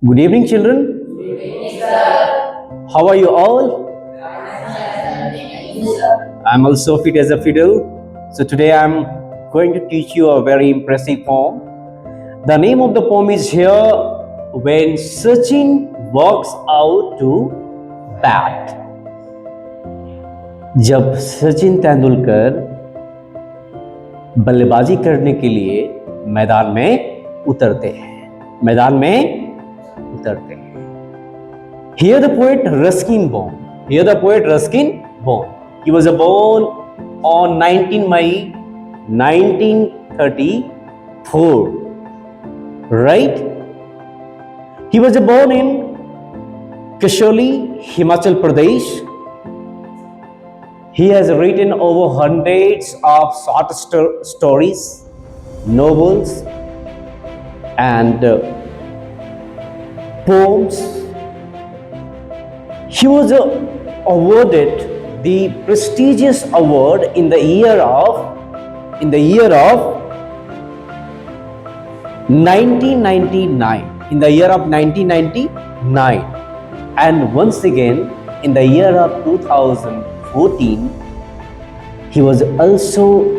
Good evening, children. How are you all? I'm also fit as a fiddle. So today I'm going to teach you a very impressive poem. The name of the poem is here When Sachin Walks Out to Bat. जब सचिन तेंदुलकर बल्लेबाजी करने के लिए मैदान में उतरते हैं, Here the poet Ruskin born. He was born on 19 May 1934. Right? He was born in Kasholi, Himachal Pradesh. He has written over hundreds of short stories, novels, and poems. He was awarded the prestigious award in the year of 1999, and once again in the year of 2014 he was also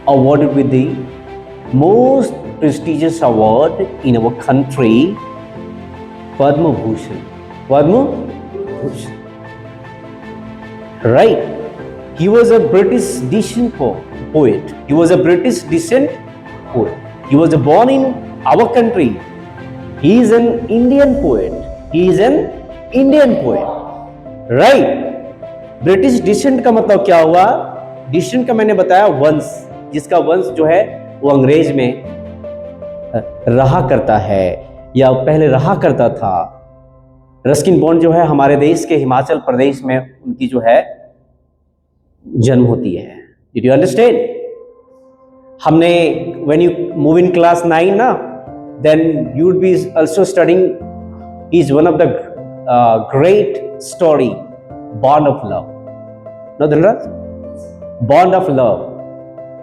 awarded with the most prestigious award in our country, Padma Bhushan. Right? He was a British descent poet. He was born in our country. He is an Indian poet. Right? British descent का मतलब क्या हुआ? Decent का मैंने बताया वंश, जिसका वंश जो है वो अंग्रेज में रहा करता है या पहले रहा करता था। रस्किन बॉन्ड जो है हमारे देश के हिमाचल प्रदेश में उनकी जो है जन्म होती है। Did you understand? हमने when you move in class 9 ना, then you would be also studying is one of the great story, Bond of Love. No, Dhanraj? Bond of Love.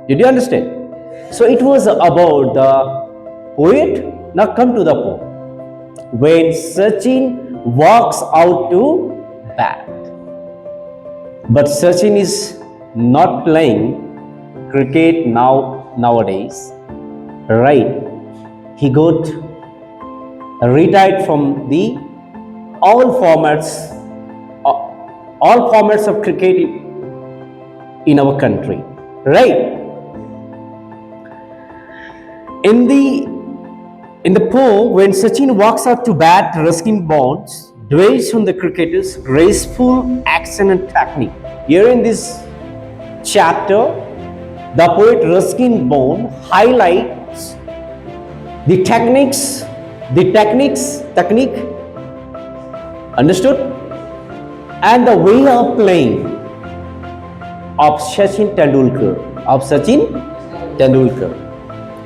Did you understand? So it was about the poet. Now come to the poem. When Sachin walks out to bat. But Sachin is not playing cricket nowadays. Right? He got retired from the all formats of cricket in our country. Right? In the poem, when Sachin walks out to bat, Ruskin Bond dwells on the cricketer's graceful action and technique. Here in this chapter, the poet Ruskin Bond highlights the technique, understood? And the way of playing of Sachin Tendulkar.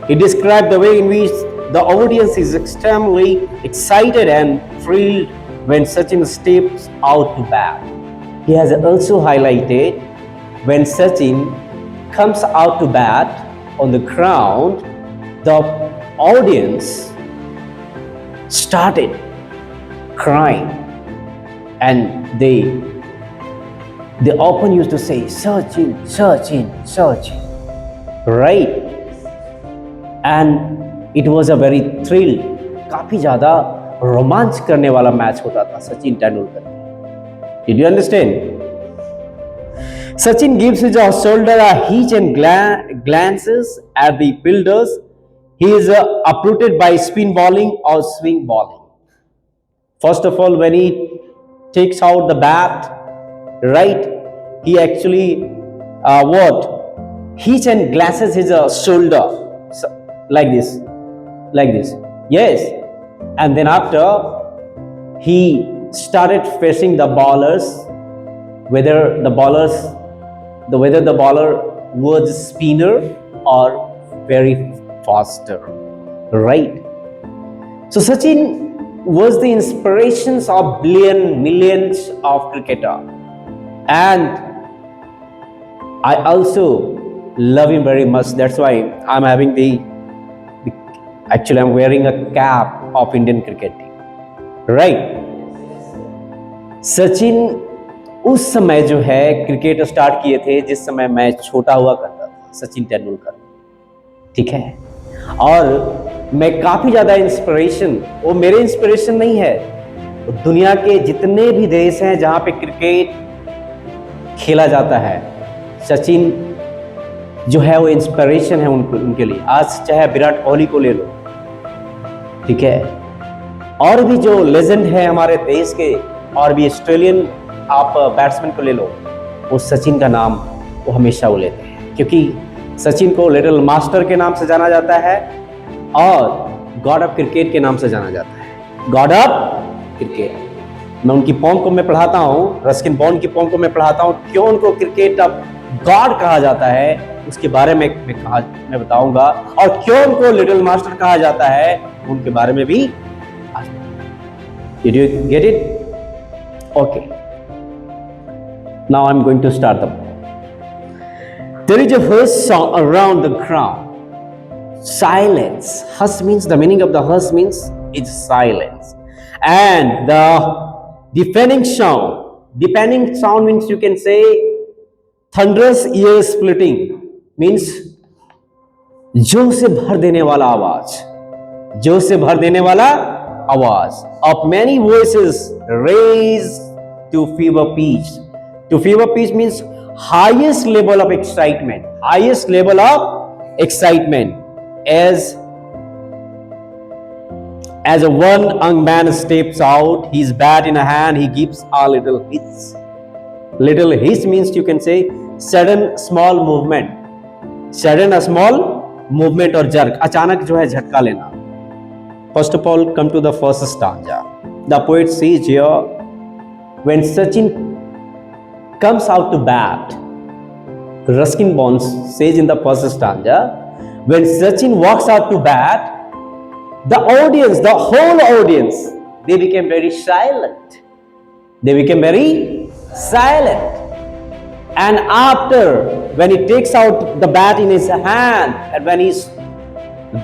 He described the way in which the audience is extremely excited and thrilled when Sachin steps out to bat. He has also highlighted when Sachin comes out to bat on the ground, the audience started crying and they often used to say, Sachin, right? And it was a very thrilled, काफी ज़्यादा रोमांच करने वाला match होता था Sachin Tendulkar. Did you understand? Sachin gives his shoulder a hitch and glances at the fielders. He is uprooted by spin bowling or swing bowling. First of all, when he takes out the bat, right, he actually hitch and glances his shoulder like this. Yes. And then after he started facing the bowlers, whether the bowler was a spinner or very faster, right? So Sachin was the inspirations of millions of cricketer, and I also love him very much. That's why I'm having I'm wearing a cap of Indian cricket team, right. Sachin उस समय जो है cricket start किए थे जिस समय मैं छोटा हुआ करता था, सचिन तेंदुलकर, ठीक है। और मैं काफी ज्यादा इंस्पिरेशन, वो मेरे इंस्पिरेशन नहीं है, दुनिया के जितने भी देश हैं जहां पे क्रिकेट खेला जाता है, सचिन जो है वो इंस्पिरेशन है उनके लिए। आज चाहे विराट कोहली को ले लो, ठीक है, और भी जो लेजेंड है हमारे देश के, और भी ऑस्ट्रेलियन आप बैट्समैन को ले लो, वो सचिन का नाम वो हमेशा वो लेते हैं, क्योंकि सचिन को लिटिल मास्टर के नाम से जाना जाता है और गॉड ऑफ क्रिकेट के नाम से जाना जाता है, गॉड ऑफ क्रिकेट। मैं उनकी पोम को मैं पढ़ाता हूँ, रस्किन बॉन्ड की पोम को मैं पढ़ाता हूँ, क्यों उनको क्रिकेट ऑफ गॉड कहा जाता है उसके बारे में मैं बताऊंगा, और क्यों उनको लिटिल मास्टर कहा जाता है उनके बारे में भी। Did you get it? Okay. Now I'm going to start the poem. There is a hush around the ground. Silence. Hush means, the meaning of the hush means it's silence. And the deafening sound means you can say thunderous ear splitting, means जोर से भर देने वाला आवाज, जोर से भर देने वाला आवाज of many voices raised to fever pitch. To fever pitch means highest level of excitement, highest level of excitement. As a one young man steps out, his bat in a hand, he gives a little hiss. Little hiss means you can say sudden small movement, sudden a small movement or jerk, अचानक जो है झटका लेना। First of all, come to the first stanza. The poet says here, when Sachin comes out to bat, Ruskin Bonds says in the first stanza, when Sachin walks out to bat, the audience, the whole audience, they became very silent. They became very silent. And after, when he takes out the bat in his hand, and when he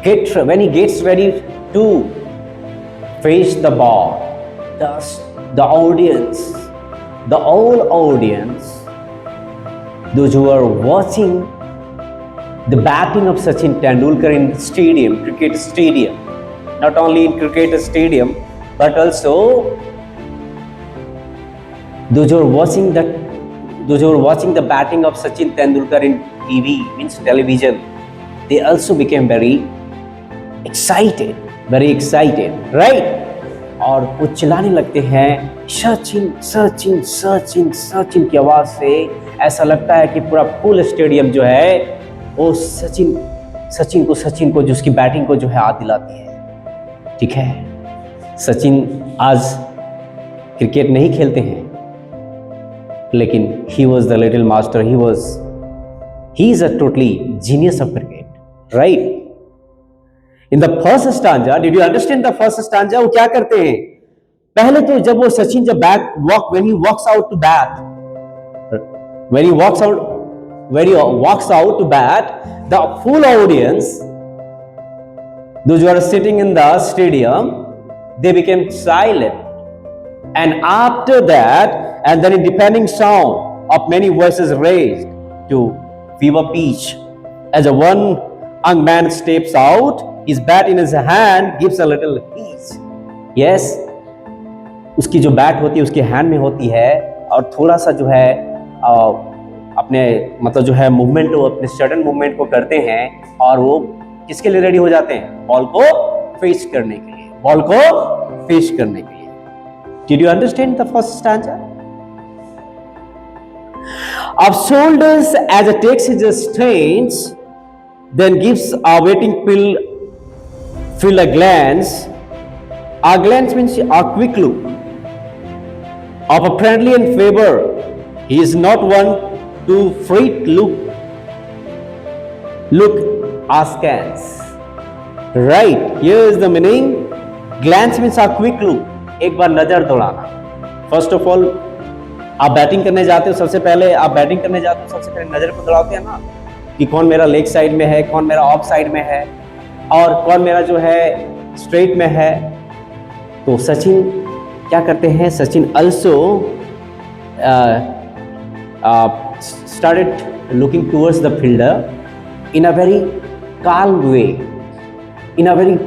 gets ready to face the ball, the audience, the whole audience, those who are watching the batting of Sachin Tendulkar in stadium, cricket stadium, not only in cricket stadium, but also those who are watching the batting of Sachin Tendulkar in TV, means television, they also became very excited, right? और वो चिल्लाने लगते हैं सचिन सचिन सचिन सचिन की आवाज से। ऐसा लगता है कि पूरा फुल स्टेडियम जो है वो सचिन को जो उसकी बैटिंग को जो है याद दिलाती है, ठीक है। सचिन आज क्रिकेट नहीं खेलते हैं, लेकिन he was the little master, he is a totally genius of cricket, right? In the first stanza, did you understand the first stanza? वो क्या करते हैं? पहले तो जब वो Sachin when he walks out to bat, the full audience, those who are sitting in the stadium, they became silent. And after that, and then a deafening sound of many voices raised to fever pitch, as a one young man steps out, his bat in his hand gives a little hiss. Yes, उसकी जो bat होती है उसके hand में होती है, और थोड़ा सा जो है अपने मतलब जो है मूवमेंट, वो अपने सडन मूवमेंट को करते हैं, और वो किसके लिए रेडी हो जाते हैं? बॉल को फेस करने के लिए, बॉल को फेस करने के लिए। Did you understand the first stanza? Of shoulders as a takes his strains, then gives a waiting fill a glance. A glance means a quick look of a friendly and favor. He is not one to freight look askance. Right, here is the meaning. Glance means a quick look, एक बार नजर दौड़ाना। First of all आप batting करने जाते हो, सबसे पहले नजर को दौड़ाते हैं ना, कि कौन मेरा लेग साइड में है, कौन मेरा ऑफ साइड में है, और कौन मेरा जो है स्ट्रेट में है, तो सचिन क्या करते हैं, Sachin also started looking towards the fielder in a very calm way, in a very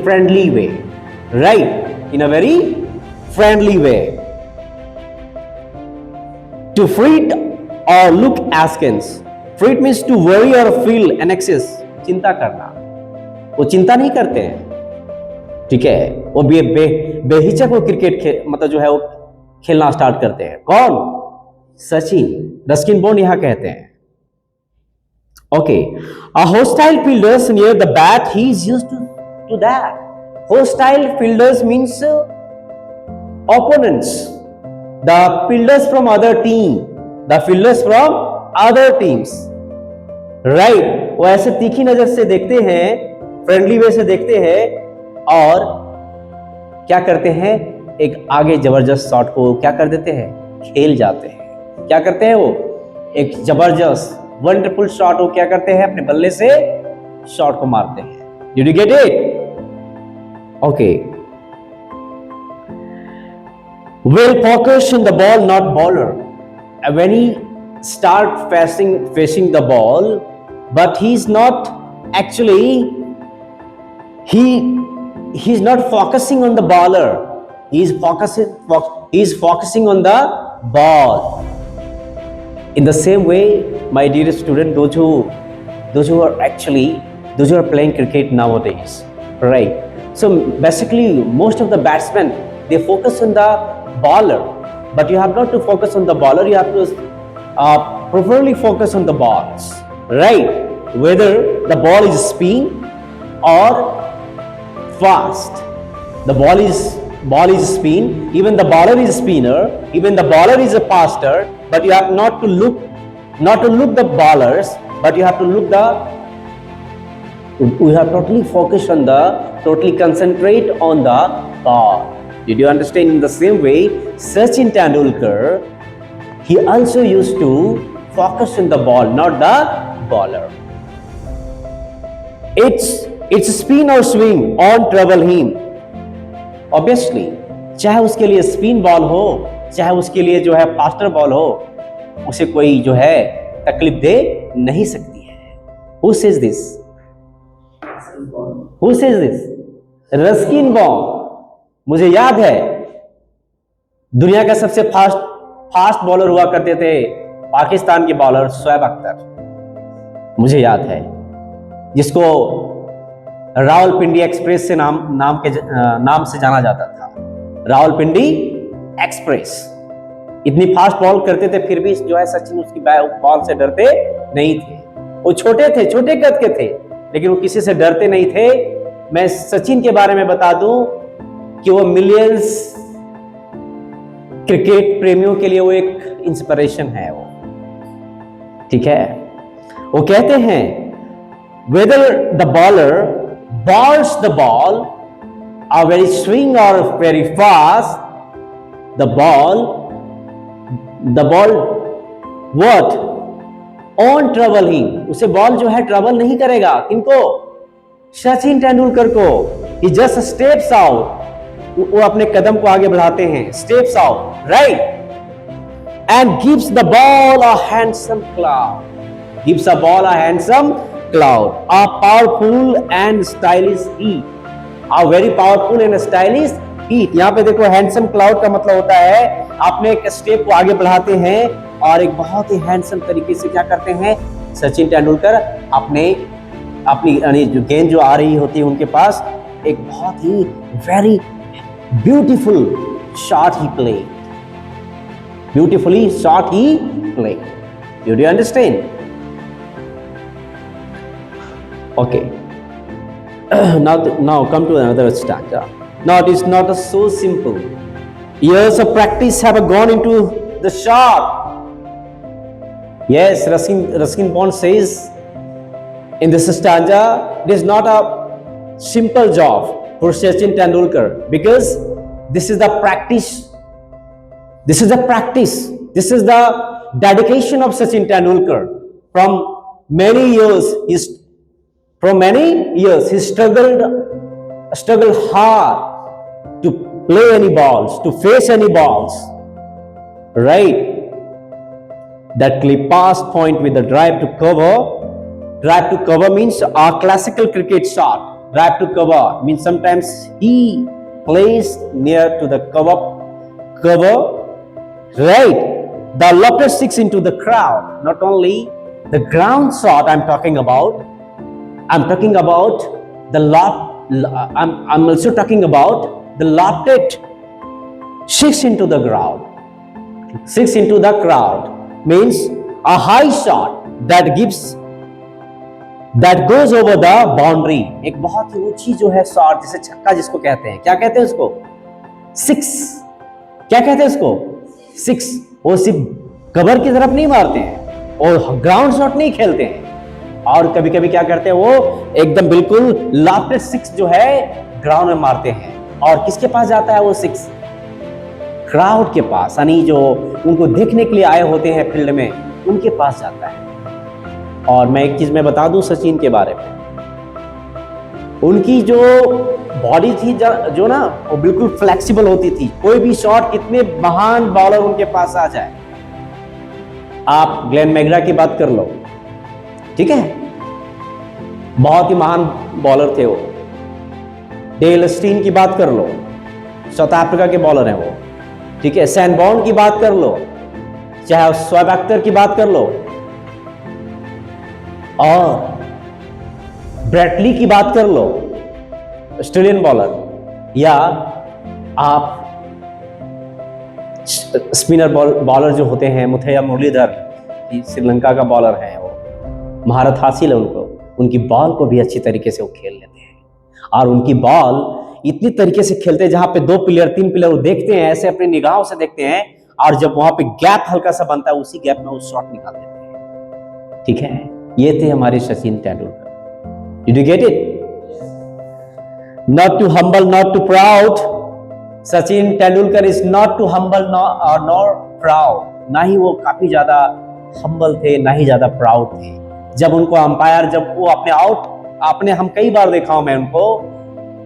friendly way, right? In a very friendly way. To fret or look askance. Fret means to worry or feel anxious. चिंता करना, वो चिंता नहीं करते हैं, ठीक है, वो बेहिचक वो क्रिकेट मतलब जो है वो खेलना स्टार्ट करते हैं। कौन? सचिन। रस्किन बॉन्ड यहां कहते हैं। Okay, a hostile fielders near the bat, he is used to that. Hostile fielders means opponents, the fielders from other team, the fielders from other teams, right? वो ऐसे तीखी नजर से देखते हैं, फ्रेंडली वे से देखते हैं और क्या करते हैं, एक आगे जबरदस्त शॉट को क्या कर देते हैं, खेल जाते हैं। क्या करते हैं वो, एक जबरदस्त वंडरफुल शॉट वो क्या करते हैं, अपने बल्ले से शॉट को मारते हैं। Did you get it? Okay. Well focused in the ball, not bowler. When he start facing the ball, but he's not actually he's not focusing on the bowler. He's focusing on the ball. In the same way, my dear student, those who are playing cricket nowadays, right? So basically, most of the batsmen, they focus on the bowler, but you have not to focus on the bowler. You have to preferably focus on the balls, right? Whether the ball is spin or fast, the ball is spin. Even the bowler is spinner. Even the bowler is a faster. But you have not to look the bowlers, but you have to look we have totally focus on totally concentrate on the ball. Did you understand? In the same way, Sachin Tendulkar, he also used to focus on the ball, not the bowler. It's spin or swing on trouble him. Obviously, चाहे उसके लिए spin ball हो, चाहे उसके लिए जो है faster ball हो, उसे कोई जो है तकलीफ दे नहीं सकती है। Who says this? Who says this? Ruskin bond. मुझे याद है दुनिया का सबसे फास्ट बॉलर हुआ करते थे पाकिस्तान के बॉलर शोएब अख्तर, मुझे याद है, जिसको रावलपिंडी एक्सप्रेस से नाम से जाना जाता था। रावलपिंडी एक्सप्रेस। इतनी फास्ट बॉल करते थे, फिर भी जो है सचिन उसकी बॉल से डरते नहीं थे। वो छोटे थे, छोटे कद के थे, लेकिन वो किसी से डरते नहीं थे। मैं सचिन के बारे में बता दूं कि वो मिलियंस क्रिकेट प्रेमियों के लिए वो एक इंस्पिरेशन है वो, ठीक है। वो कहते हैं whether the bowler bowls the ball or very swing or very fast, the ball what on trouble him, उसे बॉल जो है ट्रबल नहीं करेगा। किनको? सचिन तेंदुलकर को। he just steps out, वो अपने कदम को आगे बढ़ाते हैं, steps out, right, and gives the ball a handsome cloud, a powerful and stylish hit, a very powerful and stylish hit। यहाँ पे देखो हैंडसम क्लाउड का मतलब होता है आपने एक स्टेप को आगे बढ़ाते हैं और एक बहुत ही हैंडसम तरीके से क्या करते हैं, सचिन तेंदुलकर अपनी जो गेंद जो आ रही होती है उनके पास, एक बहुत ही वेरी ब्यूटीफुल शॉट ही प्ले, ब्यूटीफुली शॉट ही play. Do you understand? Okay. Now come to another stanza. Now it is not so simple. Years of practice have gone into the shot. Yes, Ruskin Bond says in this stanza, it is not a simple job for Sachin Tendulkar, because this is the practice. This is the practice. This is the dedication of Sachin Tendulkar. From many years, he struggled hard to play any balls, to face any balls, right? That clip pass point with the drive to cover. Drive to cover means a classical cricket shot. Drive to cover means sometimes he plays near to the cover, right? The lofted six into the crowd. Not only the ground shot I'm talking about the loft. I'm also talking about the lofted six into the ground. Six into the crowd means a high shot that goes over the boundary. एक बहुत ही ऊंची जो है shot, जैसे छक्का जिसको कहते हैं, क्या कहते हैं उसको? सिक्स। क्या कहते हैं उसको? सिक्स। वो सिर्फ कवर की तरफ नहीं मारते हैं और ग्राउंड शॉट नहीं खेलते हैं, और कभी कभी क्या करते हैं, वो एकदम बिल्कुल लॉफ्टेड सिक्स जो है ग्राउंड में मारते हैं। और किसके पास जाता है वो सिक्स? क्राउड के पास, यानी जो उनको देखने के लिए आए होते हैं फील्ड में, उनके पास जाता है। और मैं एक चीज मैं बता दूं सचिन के बारे में, उनकी जो बॉडी थी जो ना, वो बिल्कुल फ्लेक्सिबल होती थी। कोई भी शॉट, कितने महान बॉलर उनके पास आ जाए, आप ग्लेन मैकग्रा की बात कर लो, ठीक है, बहुत ही महान बॉलर थे वो। डेल स्टीन की बात कर लो, साउथ अफ्रीका के बॉलर हैं वो, ठीक है। सैन बॉन्ड की बात कर लो, चाहे शोएब अख्तर की बात कर लो, और ब्रेटली की बात कर लो, ऑस्ट्रेलियन बॉलर, या आप स्पिनर बॉलर जो होते हैं, मुथैया मुरलीधर, श्रीलंका का बॉलर है, वो महारत हासिल है उनको, उनकी बॉल को भी अच्छी तरीके से वो खेल लेते हैं। और उनकी बॉल इतनी तरीके से खेलते हैं, जहां पे 2 प्लेयर 3 प्लेयर वो देखते हैं, ऐसे अपनी निगाहों से देखते हैं, और जब वहां पे गैप हल्का सा बनता है, उसी गैप में वो शॉट निकाल देते हैं, ठीक है। ये थे हमारे Sachin Tendulkar. Did you get it? Not too humble, not too proud. Sachin Tendulkar is not too humble nor proud. ना ही वो काफी ज्यादा हम्बल थे, ना ही ज्यादा प्राउड थे। जब उनको अंपायर, जब वो आपने हम कई बार देखा हूं मैं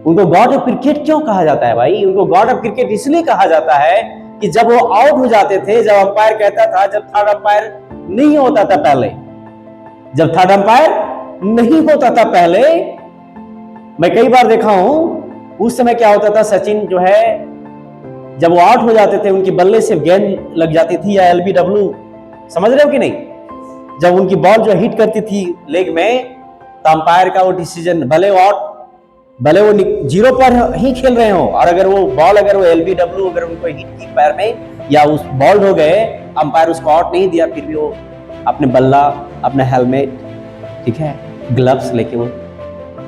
उनको गॉड ऑफ क्रिकेट क्यों कहा जाता है भाई? उनको गॉड ऑफ क्रिकेट इसलिए कहा जाता है कि जब वो आउट हो जाते थे, जब अंपायर कहता था, जब थर्ड अंपायर नहीं होता था पहले, जब थर्ड अंपायर नहीं होता था पहले, मैं कई बार देखा हूं, उस समय क्या होता था, सचिन जो है जब वो आउट हो जाते थे, उनकी बल्ले से गेंद लग जाती थी, या LBW, समझ रहे हो कि नहीं? जब उनकी बॉल जो हिट करती थी लेग में, तो अंपायर का वो डिसीजन, भले वो 0 पर ही खेल रहे हो, और अगर वो बॉल, अगर वो LBW अगर उनको हिट की पैर में, या उस बॉल हो गए, अंपायर उसको आउट नहीं दिया, फिर भी वो अपने बल्ला, अपना हेलमेट, ठीक है, ग्लव्स लेके वो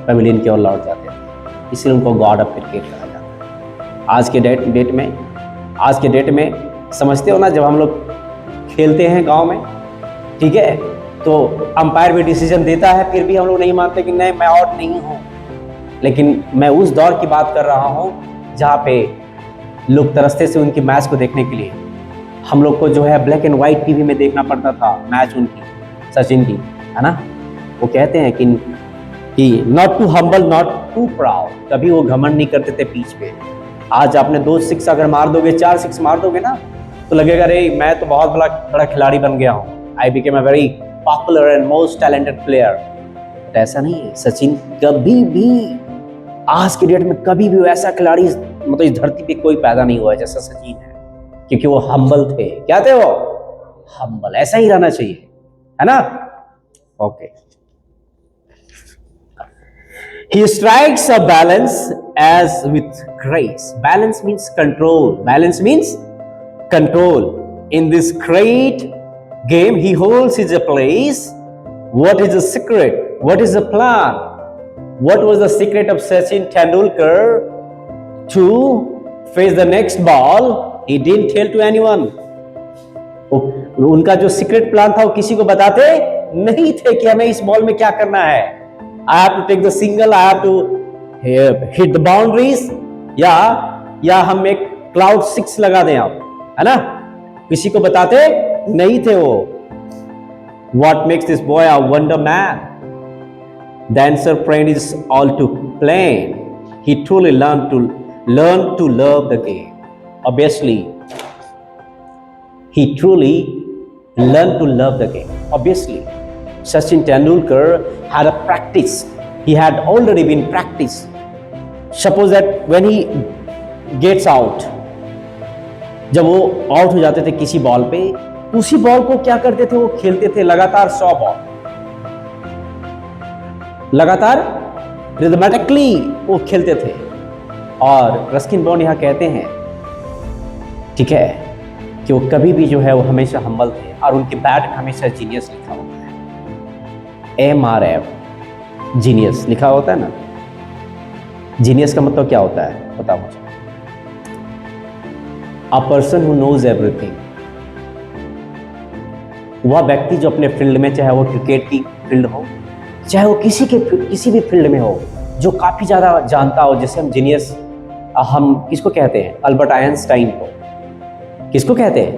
पेविलियन की ओर लौट जाते हैं। इसलिए उनको गॉड ऑफ क्रिकेट कहा जाता है। आज के डेट में समझते हो ना, जब हम लोग खेलते हैं गांव में, ठीक है, तो अंपायर भी डिसीजन देता है, फिर भी हम लोग नहीं मानते कि नहीं, मैं आउट नहीं हूं। लेकिन मैं उस दौर की बात कर रहा हूं जहां पे लोग तरसते से उनकी मैच को देखने के लिए। हम लोग को जो है ब्लैक एंड व्हाइट टीवी में देखना पड़ता था मैच उनकी, सचिन की, है ना। वो कहते हैं कि not too humble, not too proud, कभी वो घमंड नहीं करते थे पिच पे। आज आपने 2 सिक्स अगर मार दोगे, 4 सिक्स मार दोगे ना, तो लगेगा अरे मैं तो बहुत बड़ा खिलाड़ी बन गया हूँ, I became a very popular and most talented player. But ऐसा नहीं है। सचिन कभी भी, आज की डेट में कभी भी ऐसा खिलाड़ी मतलब इस धरती पे कोई पैदा नहीं हुआ है जैसा सचिन है, क्योंकि वो हम्बल थे। क्या थे वो? हम्बल। ऐसा ही रहना चाहिए, है ना। Okay. He strikes a balance as with grace. Balance means control. Balance means control. In this great game, he holds his place. What is the secret? What is the plan? What was the secret of Sachin Tendulkar to face the next ball? He didn't tell to anyone. उनका जो secret plan था वो किसी को बताते नहीं थे कि हमें इस बॉल में क्या करना है। I have to take the single, I have to hit the boundaries, या हम एक क्लाउड 6 लगा दें आप, है ना। किसी को बताते नहीं थे वो। What makes this boy a wonder man? The answer, friend, is all too plain. He truly learned to learn to love the game. Obviously, he truly learned to love the game. Obviously, Sachin Tendulkar had a practice. He had already been practiced. Suppose that when he gets out, जब वो out हो जाते थे किसी ball पे, उसी ball को क्या करते थे, वो खेलते थे लगातार 100 बॉल, लगातार रिदमेटिकली वो खेलते थे। और रस्किन बॉन्ड यहाँ कहते हैं, ठीक है, कि वो कभी भी जो है वो हमेशा हम्बल थे और उनके बैट में हमेशा जीनियस लिखा होता है। MRF जीनियस लिखा होता है ना। जीनियस का मतलब क्या होता है बताओ मुझे। A person who knows everything, वह व्यक्ति जो अपने फील्ड में, चाहे वो क्रिकेट की फील्ड हो, चाहे वो किसी भी फील्ड में हो, जो काफी ज्यादा जानता हो। जैसे हम जीनियस, हम किसको कहते हैं? अल्बर्ट आइंस्टाइन को। किसको कहते हैं?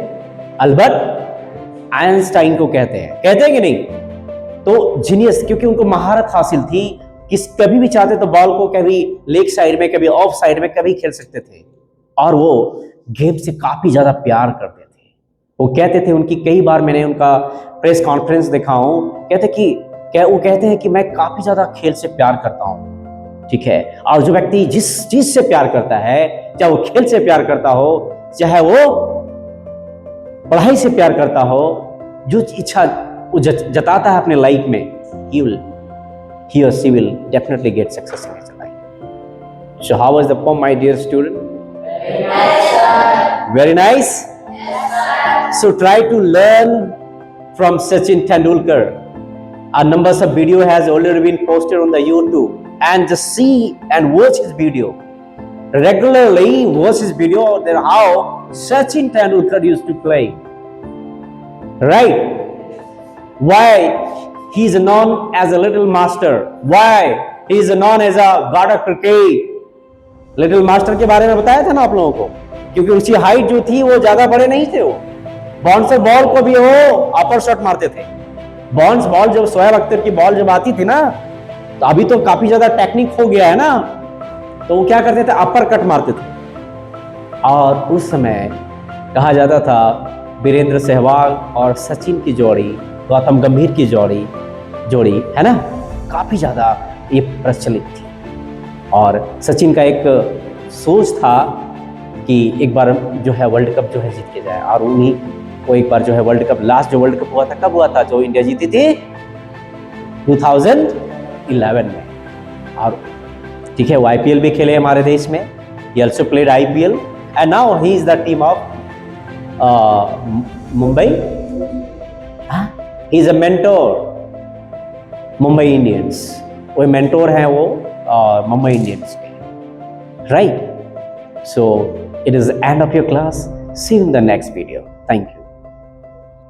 अल्बर्ट आइंस्टाइन को कहते हैं कि नहीं? तो जीनियस, क्योंकि उनको महारत हासिल थी, कभी भी चाहते तो बॉल को कभी लेग साइड में, कभी ऑफ साइड में, कभी खेल सकते थे। और वो गेम से काफी ज्यादा प्यार करते थे। वो कहते थे, उनकी कई बार मैंने उनका प्रेस कॉन्फ्रेंस देखा हूं, वो कहते हैं कि मैं काफी ज्यादा खेल से प्यार करता हूं, ठीक है। और जो व्यक्ति जिस चीज से प्यार करता है, चाहे वो खेल से प्यार करता हो, चाहे वो पढ़ाई से प्यार करता हो, जो इच्छा वो जताता है अपने लाइफ में, he or she will definitely get success in his life. So how was the poem, my dear student? Very nice, sir. Very nice? Yes, sir. So try to learn from Sachin Tendulkar. Our numbers of video has already been posted on the YouTube, and just see and watch his video. Regularly watch his video on how Sachin Tendulkar used to play. Right? Why he is known as a little master? Why he is known as a god of cricket? Little master के बारे में बताया था ना आप लोगों को, क्योंकि उसकी हाइट जो थी वो ज्यादा बड़े नहीं थे। वो बाउंसर बॉल को भी वो अपर शॉट मारते थे। बाउंस बॉल जब शोएब अख्तर की बॉल जब आती थी ना, तो अभी तो काफी ज्यादा टेक्निक हो गया है ना, तो वो क्या करते थे, अपर कट मारते थे। और उस समय कहा जाता था वीरेंद्र सहवाग और सचिन की जोड़ी, गौतम गंभीर की जोड़ी है ना, काफी ज्यादा ये प्रचलित थी। और सचिन का एक सोच था कि एक बार जो है वर्ल्ड कप जो है जीत के जाए, और उन्हीं को एक बार जो है वर्ल्ड कप, लास्ट जो वर्ल्ड कप हुआ था, कब हुआ था जो इंडिया जीती थी? 2011 में। और ठीक है, वो IPL भी खेले हमारे देश में। He also played IPL and now he is the team of Mumbai. He is a mentor Mumbai Indians. वो मेंटोर हैं वो मुंबई इंडियंस के, right? So it is the end of your class. See you in the next video. Thank you.